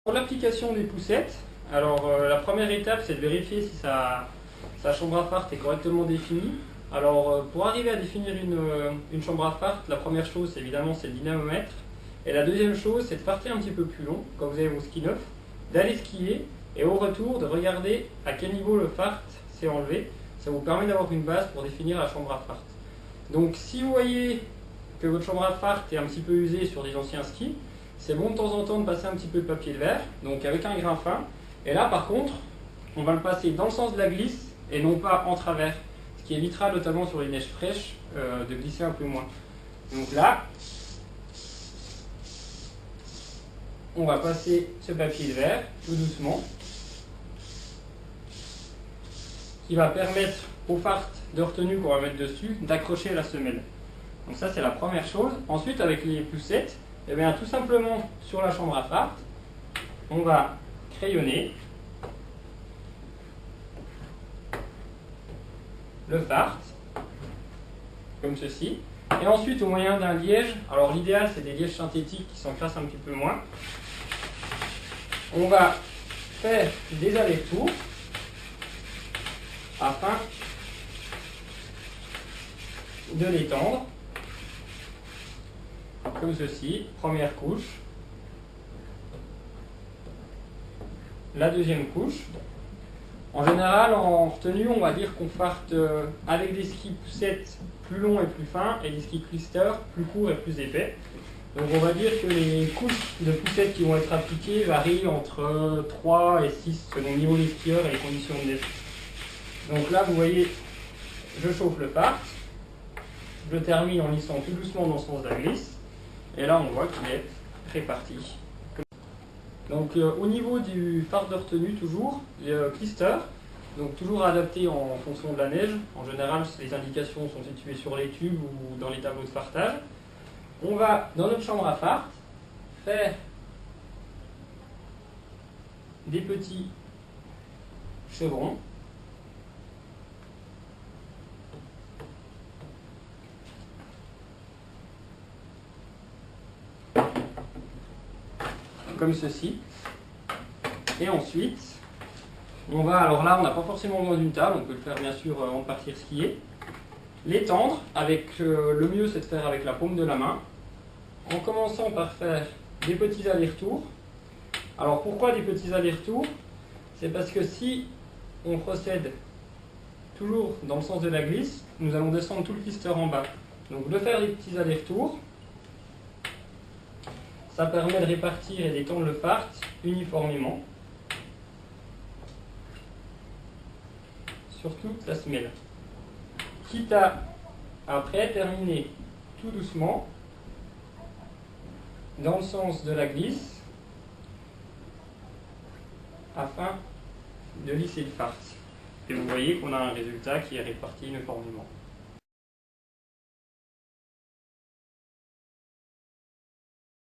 Pour l'application des poussettes, alors la première étape c'est de vérifier si sa chambre à fart est correctement définie. Alors pour arriver à définir une chambre à fart, la première chose évidemment c'est le dynamomètre. Et la deuxième chose c'est de partir un petit peu plus long, quand vous avez vos skis neufs, d'aller skier et au retour de regarder à quel niveau le fart s'est enlevé. Ça vous permet d'avoir une base pour définir la chambre à fart. Donc si vous voyez que votre chambre à fart est un petit peu usée sur des anciens skis, c'est bon de temps en temps de passer un petit peu de papier de verre, donc avec un grain fin. Et là par contre, on va le passer dans le sens de la glisse et non pas en travers, ce qui évitera notamment sur les neiges fraîches de glisser un peu moins. Donc là, on va passer ce papier de verre tout doucement, qui va permettre au fart de retenue qu'on va mettre dessus d'accrocher la semelle. Donc ça c'est la première chose. Ensuite avec les poussettes, eh bien, tout simplement sur la chambre à fart, on va crayonner le fart, comme ceci. Et ensuite au moyen d'un liège, alors l'idéal c'est des lièges synthétiques qui s'encrassent un petit peu moins, on va faire des allers-retours afin de l'étendre. Comme ceci, première couche, la deuxième couche. En général, en retenue, on va dire qu'on farte avec des skis poussettes plus longs et plus fins et des skis clister plus courts et plus épais. Donc on va dire que les couches de poussettes qui vont être appliquées varient entre 3 et 6 selon le niveau des skieurs et les conditions de neige. Donc là, vous voyez, je chauffe le fart, je termine en lissant tout doucement dans le sens de la glisse. Et là, on voit qu'il est réparti. Donc, au niveau du fart de retenue, toujours, le clister, donc toujours adapté en fonction de la neige. En général, les indications sont situées sur les tubes ou dans les tableaux de fartage. On va, dans notre chambre à fart, faire des petits chevrons. Comme ceci. Et ensuite, on va, alors là on n'a pas forcément besoin d'une table, on peut le faire bien sûr avant de partir skier. L'étendre, avec le mieux c'est de faire avec la paume de la main, en commençant par faire des petits allers-retours. Alors pourquoi des petits allers-retours? C'est parce que si on procède toujours dans le sens de la glisse, nous allons descendre tout le clister en bas. Donc de faire des petits allers-retours, ça permet de répartir et d'étendre le fart uniformément sur toute la semelle. Quitte à, après, terminer tout doucement dans le sens de la glisse afin de lisser le fart. Et vous voyez qu'on a un résultat qui est réparti uniformément.